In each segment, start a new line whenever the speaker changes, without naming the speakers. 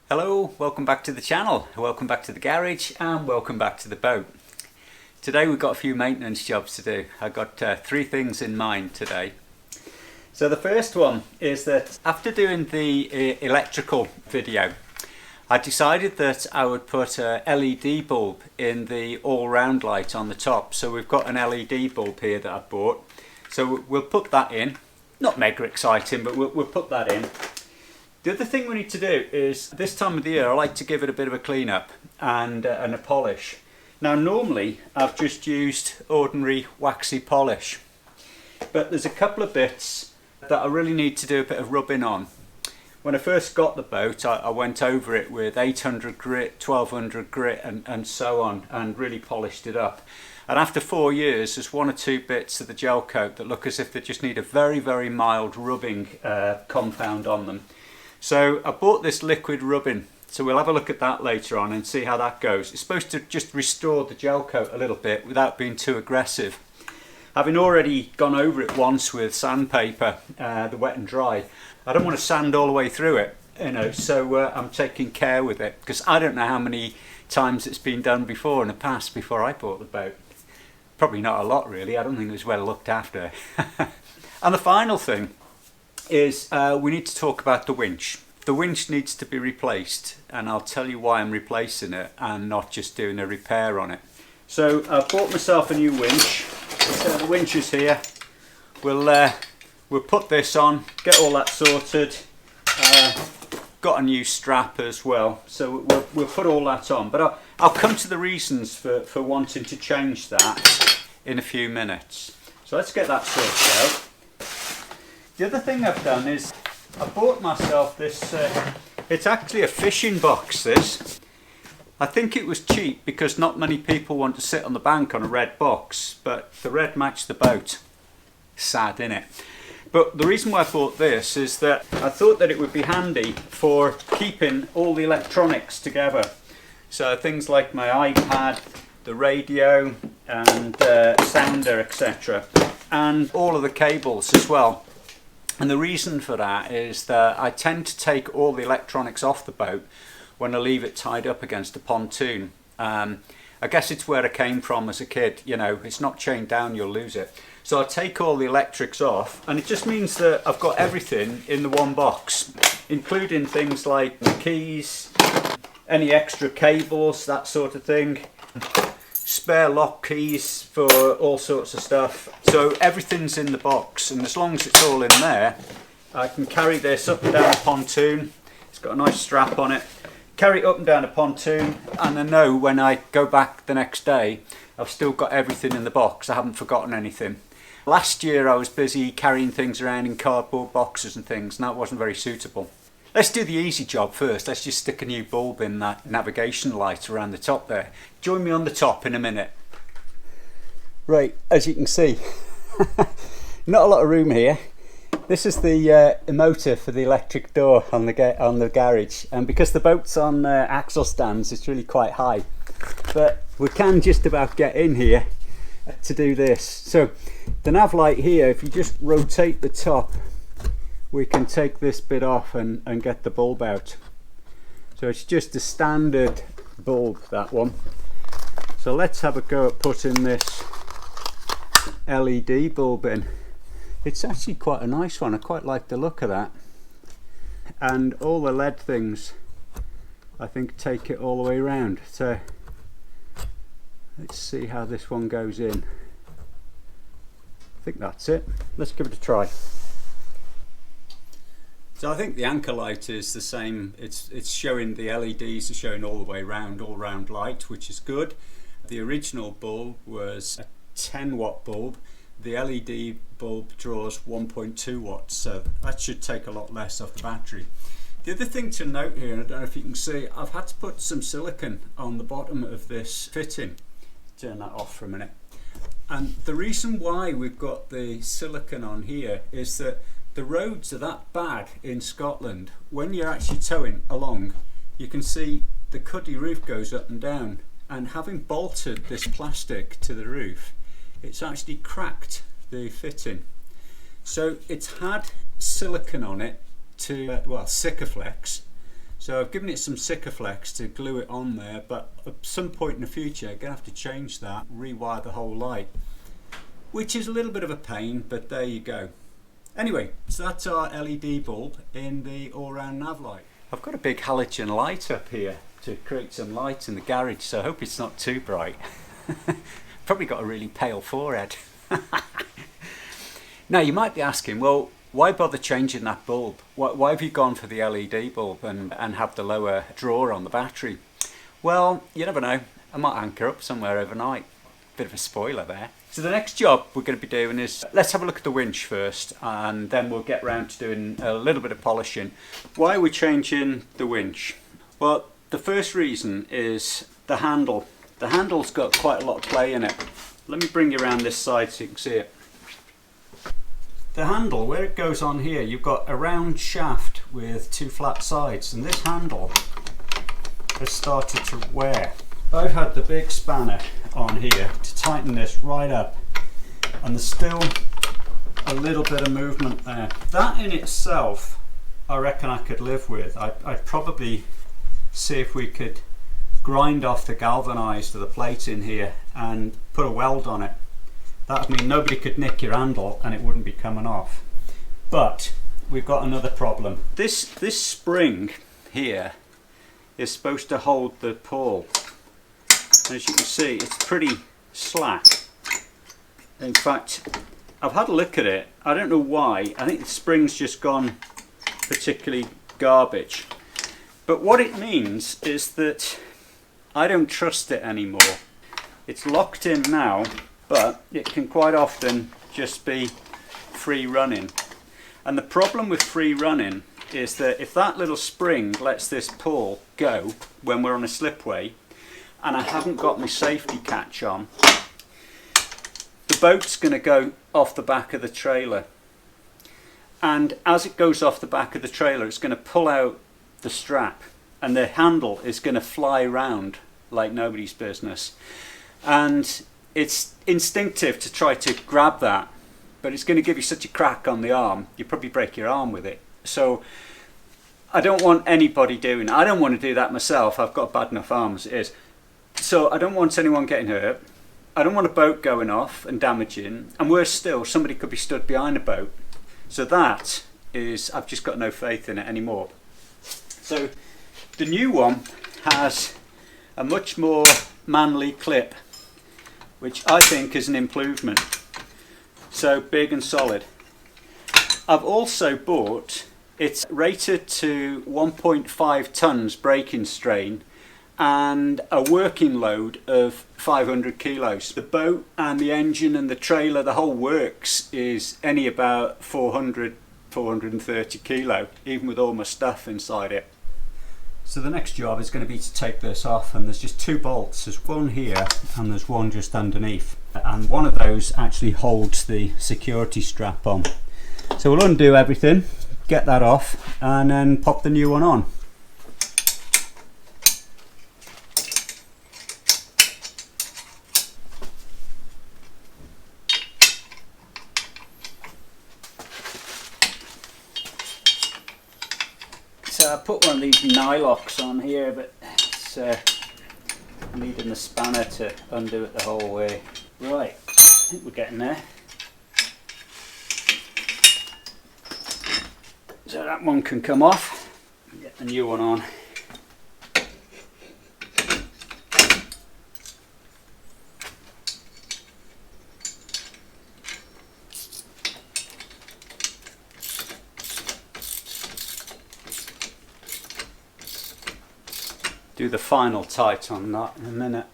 Hello, welcome back to the channel, welcome back to the garage and welcome back to the boat. Today we've got a few maintenance jobs to do. I've got three things in mind today. So the first one is that after doing the electrical video, I decided that I would put a LED bulb in the all-round light on the top. So we've got an LED bulb here that I bought. So we'll put that in. Not mega exciting, but we'll put that in. The other thing we need to do is, this time of the year, I like to give it a bit of a clean up and a polish. Now normally I've just used ordinary waxy polish, but there's a couple of bits that I really need to do a bit of rubbing on. When I first got the boat, I went over it with 800 grit, 1200 grit and so on, and really polished it up. And after 4 years, there's one or two bits of the gel coat that look as if they just need a very, very mild rubbing compound on them. So I bought this liquid rubbing, so we'll have a look at that later on and see how that goes. It's supposed to just restore the gel coat a little bit without being too aggressive. Having already gone over it once with sandpaper, the wet and dry, I don't want to sand all the way through it, so I'm taking care with it, because I don't know how many times it's been done before in the past before I bought the boat. Probably not a lot really, I don't think it was well looked after. And the final thing is we need to talk about the winch. The winch needs to be replaced, and I'll tell you why I'm replacing it and not just doing a repair on it. So I bought myself a new winch. So the winch is here. We'll put this on, get all that sorted. Got a new strap as well, so we'll put all that on. But I'll come to the reasons for wanting to change that in a few minutes. So let's get that sorted out. The other thing I've done is I bought myself this, it's actually a fishing box, this. I think it was cheap because not many people want to sit on the bank on a red box, but the red matched the boat. Sad, innit? But the reason why I bought this is that I thought that it would be handy for keeping all the electronics together. So things like my iPad, the radio and sounder, etc. And all of the cables as well. And the reason for that is that I tend to take all the electronics off the boat when I leave it tied up against a pontoon. I guess it's where I came from as a kid, you know, it's not chained down, you'll lose it. So I take all the electrics off, and it just means that I've got everything in the one box, including things like the keys, any extra cables, that sort of thing. Spare lock keys for all sorts of stuff. So everything's in the box, and as long as it's all in there, I can carry this up and down the pontoon. It's got a nice strap on it. Carry it up and down the pontoon, and I know when I go back the next day, I've still got everything in the box. I haven't forgotten anything. Last year I was busy carrying things around in cardboard boxes and things, and that wasn't very suitable. Let's do the easy job first. Let's just stick a new bulb in that navigation light around the top there. Join me on the top in a minute. Right, as you can see, not a lot of room here. This is the motor for the electric door on the garage, and because the boat's on axle stands, it's really quite high. But we can just about get in here to do this. So the nav light here, if you just rotate the top, we can take this bit off and get the bulb out. So it's just a standard bulb, that one. So let's have a go at putting this LED bulb in. It's actually quite a nice one, I quite like the look of that. And all the LED things, I think, take it all the way around. So let's see how this one goes in. I think that's it. Let's give it a try. So I think the anchor light is the same. It's showing, the LEDs are showing all the way around, all round light, which is good. The original bulb was a 10 watt bulb. The LED bulb draws 1.2 watts, so that should take a lot less off the battery. The other thing to note here, and I don't know if you can see, I've had to put some silicone on the bottom of this fitting. Turn that off for a minute. And the reason why we've got the silicone on here is that the roads are that bad in Scotland. When you're actually towing along, you can see the cuddy roof goes up and down, and having bolted this plastic to the roof, it's actually cracked the fitting. So it's had silicone on it to, well, Sikaflex, So I've given it some Sikaflex to glue it on there, but at some point in the future I'm going to have to change that, rewire the whole light, which is a little bit of a pain, but there you go. Anyway, so that's our LED bulb in the all-round nav light. I've got a big halogen light up here to create some light in the garage, so I hope it's not too bright. Probably got a really pale forehead. Now you might be asking, well, why bother changing that bulb? Why have you gone for the LED bulb and have the lower drawer on the battery? Well, you never know, I might anchor up somewhere overnight. Bit of a spoiler there. So the next job we're going to be doing is, let's have a look at the winch first, and then we'll get round to doing a little bit of polishing. Why are we changing the winch? Well, the first reason is the handle. The handle's got quite a lot of play in it. Let me bring you around this side so you can see it. The handle, where it goes on here, you've got a round shaft with two flat sides, and this handle has started to wear. I've had the big spanner on here to tighten this right up, and there's still a little bit of movement there. That in itself I reckon I could live with. I'd probably see if we could grind off the galvanised of the plate in here and put a weld on it. That would mean nobody could nick your handle and it wouldn't be coming off. But we've got another problem. This spring here is supposed to hold the pawl. As you can see, it's pretty slack. In fact, I've had a look at it. I don't know why. I think the spring's just gone particularly garbage. But what it means is that I don't trust it anymore. It's locked in now, but it can quite often just be free running. And the problem with free running is that if that little spring lets this pawl go when we're on a slipway, and I haven't got my safety catch on, the boat's going to go off the back of the trailer, and as it goes off the back of the trailer it's going to pull out the strap, and the handle is going to fly round like nobody's business, and it's instinctive to try to grab that, but it's going to give you such a crack on the arm you probably break your arm with it. So I don't want anybody doing it. I don't want to do that myself. I've got a bad enough arm as it is. So I don't want anyone getting hurt. I don't want a boat going off and damaging, and worse still, somebody could be stood behind a boat. So that is, I've just got no faith in it anymore. So the new one has a much more manly clip, which I think is an improvement. So big and solid. I've also bought, it's rated to 1.5 tons braking strain and a working load of 500 kilos. The boat and the engine and the trailer, the whole works is only about 400, 430 kilo, even with all my stuff inside it. So the next job is going to be to take this off, and there's just two bolts. There's one here and there's one just underneath, and one of those actually holds the security strap on. So we'll undo everything, get that off, and then pop the new one on. So I put one of these nylocks on here, but it's needing the spanner to undo it the whole way. Right, I think we're getting there. So that one can come off, get the new one on. Do the final tight on that in a minute.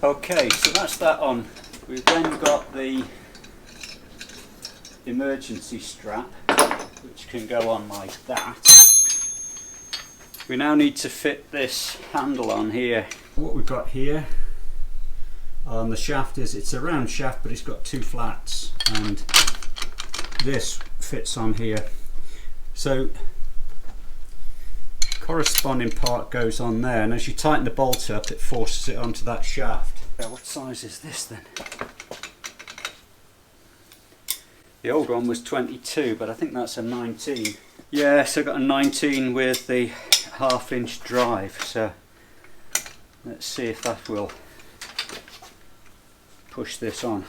Okay, so that's that on. We've then got the emergency strap, which can go on like that. We now need to fit this handle on here. What we've got here The shaft it's a round shaft, but it's got two flats, and this fits on here. So corresponding part goes on there, and as you tighten the bolt up, it forces it onto that shaft. What size is this then? The old one was 22, but I think that's a 19. Yeah, so I've got a 19 with the 1/2 inch drive, so let's see if that will push this on.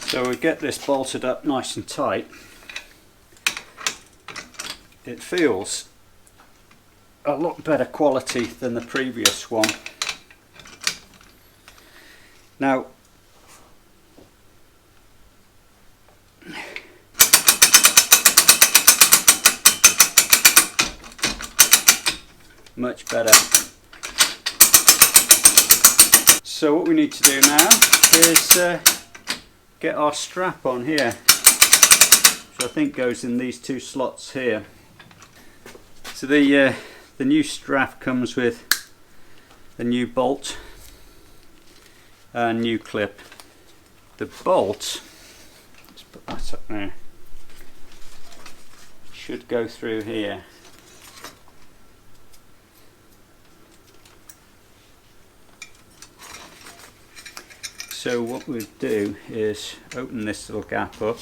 So we get this bolted up nice and tight. It feels a lot better quality than the previous one. Now, much better. So what we need to do now is get our strap on here, which I think goes in these two slots here. So the new strap comes with a new bolt and new clip. The bolt, let's put that up there, should go through here. So what we'll do is open this little gap up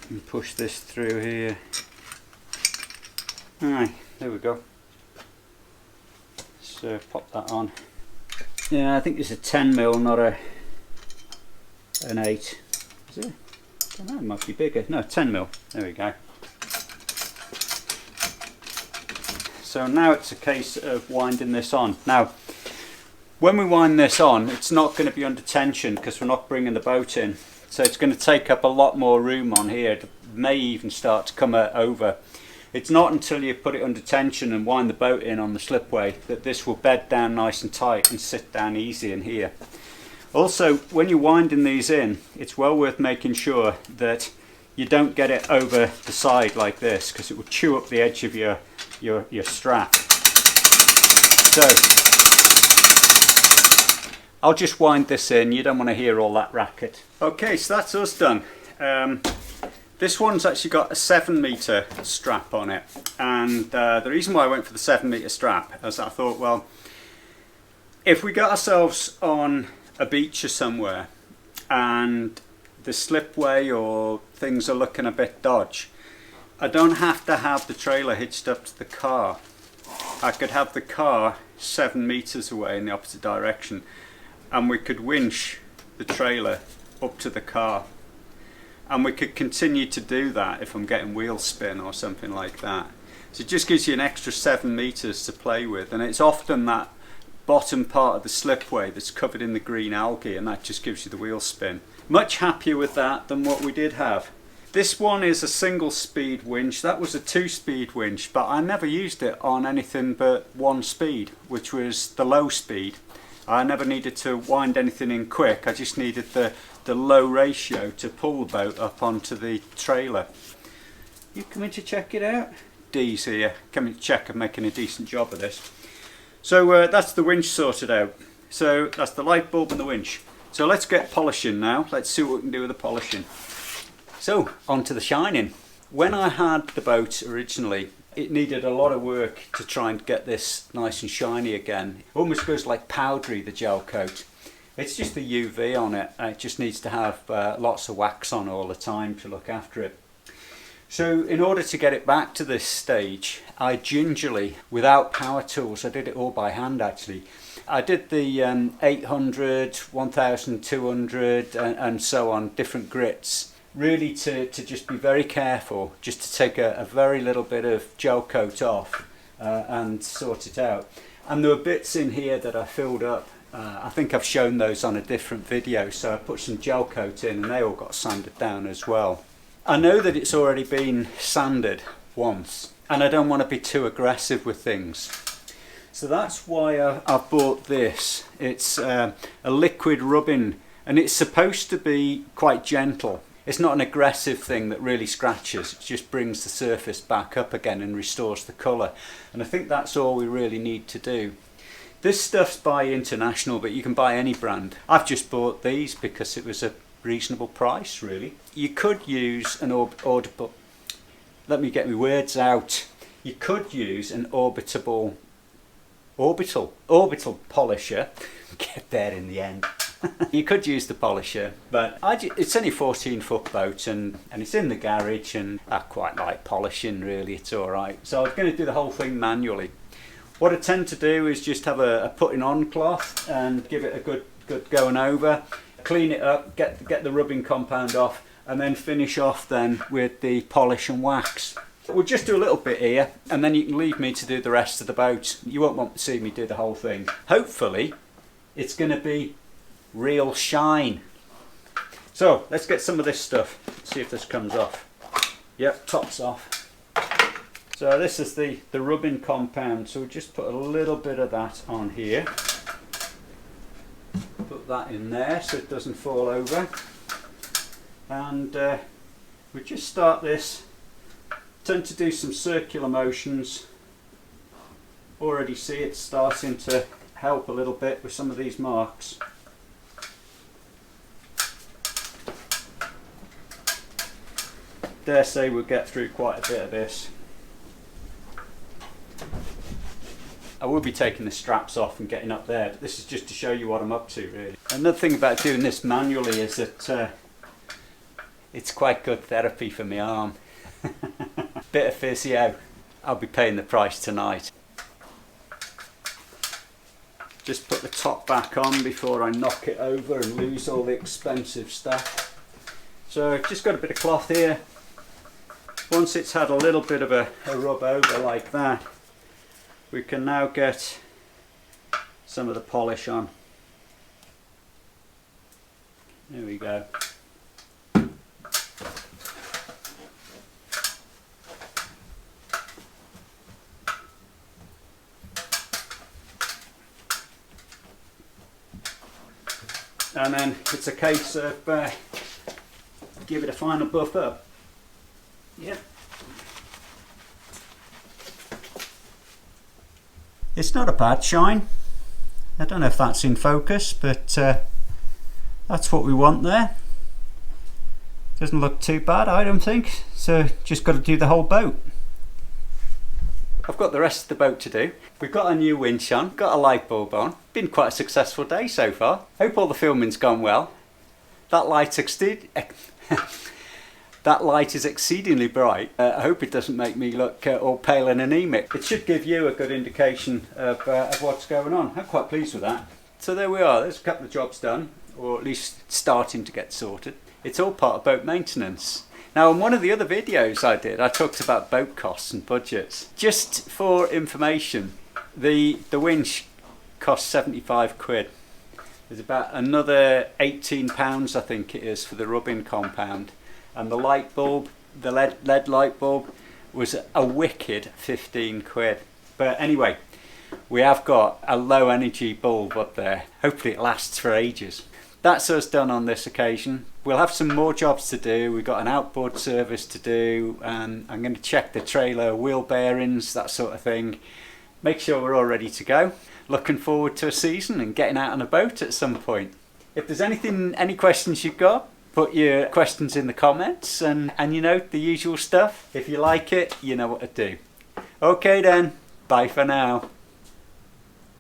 and push this through here. Alright, there we go. So pop that on. Yeah, I think it's a 10mm, not an 8. Is it? I don't know, it might be bigger. No, 10mm. There we go. So now it's a case of winding this on. Now, when we wind this on, it's not going to be under tension because we're not bringing the boat in. So it's going to take up a lot more room on here. It may even start to come over. It's not until you put it under tension and wind the boat in on the slipway that this will bed down nice and tight and sit down easy in here. Also, when you're winding these in, it's well worth making sure that you don't get it over the side like this, because it will chew up the edge of your strap. So I'll just wind this in. You don't want to hear all that racket. Okay, so that's us done. This one's actually got a 7-meter strap on it, and the reason why I went for the 7-meter strap is I thought, well, if we got ourselves on a beach or somewhere and the slipway or things are looking a bit dodgy, I don't have to have the trailer hitched up to the car. I could have the car 7 meters away in the opposite direction, and we could winch the trailer up to the car. And we could continue to do that if I'm getting wheel spin or something like that. So it just gives you an extra 7 meters to play with, and it's often that bottom part of the slipway that's covered in the green algae, and that just gives you the wheel spin. Much happier with that than what we did have. This one is a single speed winch. That was a 2-speed winch, but I never used it on anything but 1 speed, which was the low speed. I never needed to wind anything in quick. I just needed the low ratio to pull the boat up onto the trailer. You coming to check it out? Dee's here, coming to check I'm making a decent job of this. So that's the winch sorted out. So that's the light bulb and the winch. So let's get polishing now. Let's see what we can do with the polishing. So on to the shining. When I had the boat originally, it needed a lot of work to try and get this nice and shiny again. It almost goes like powdery, the gel coat. It's just the UV on it. It just needs to have lots of wax on all the time to look after it. So in order to get it back to this stage, I gingerly, without power tools, I did it all by hand actually. I did the 800, 1200 and so on, different grits. Really to just be very careful, just to take a very little bit of gel coat off and sort it out. And there were bits in here that I filled up. I think I've shown those on a different video, so I put some gel coat in and they all got sanded down as well. I know that it's already been sanded once, and I don't want to be too aggressive with things. So that's why I've bought this. It's a liquid rubbing, and it's supposed to be quite gentle. It's not an aggressive thing that really scratches, it just brings the surface back up again and restores the colour. And I think that's all we really need to do. This stuff's by International, but you can buy any brand. I've just bought these because it was a reasonable price, really. You could use an orbital. Let me get my words out. You could use an orbital polisher. Get there in the end. You could use the polisher, but it's only a 14-foot boat and it's in the garage, and I quite like polishing, really. It's alright. So I was going to do the whole thing manually. What I tend to do is just have a putting on cloth and give it a good going over, clean it up, get the rubbing compound off, and then finish off then with the polish and wax. We'll just do a little bit here, and then you can leave me to do the rest of the boat. You won't want to see me do the whole thing. Hopefully it's going to be real shine. So let's get some of this stuff, see if this comes off. Yep, top's off. So this is the rubbing compound, so we'll just put a little bit of that on here. Put that in there so it doesn't fall over. And we just start this. Tend to do some circular motions. Already see it starting to help a little bit with some of these marks. Dare say we'll get through quite a bit of this. I will be taking the straps off and getting up there, but this is just to show you what I'm up to, really. Another thing about doing this manually is that it's quite good therapy for my arm. Bit of physio. I'll be paying the price tonight. Just put the top back on before I knock it over and lose all the expensive stuff. So I've just got a bit of cloth here. Once it's had a little bit of a rub over like that, we can now get some of the polish on. There we go. And then it's a case of give it a final buff up. Yep. It's not a bad shine. I don't know if that's in focus, but that's what we want there. Doesn't look too bad, I don't think. So just got to do the whole boat. I've got the rest of the boat to do. We've got a new winch on, got a light bulb on. Been quite a successful day so far. Hope all the filming's gone well. That light is exceedingly bright. I hope it doesn't make me look all pale and anemic. It should give you a good indication of what's going on. I'm quite pleased with that. So there we are, there's a couple of jobs done, or at least starting to get sorted. It's all part of boat maintenance. Now, in one of the other videos I did, I talked about boat costs and budgets. Just for information, the winch costs 75 quid. There's about another £18 I think it is for the rubbing compound. And the light bulb, the LED light bulb, was a wicked 15 quid. But anyway, we have got a low energy bulb up there. Hopefully it lasts for ages. That's us done on this occasion. We'll have some more jobs to do. We've got an outboard service to do, and I'm going to check the trailer wheel bearings, that sort of thing. Make sure we're all ready to go. Looking forward to a season and getting out on a boat at some point. If there's any questions you've got, put your questions in the comments, and you know, the usual stuff. If you like it, you know what to do. Okay then, bye for now.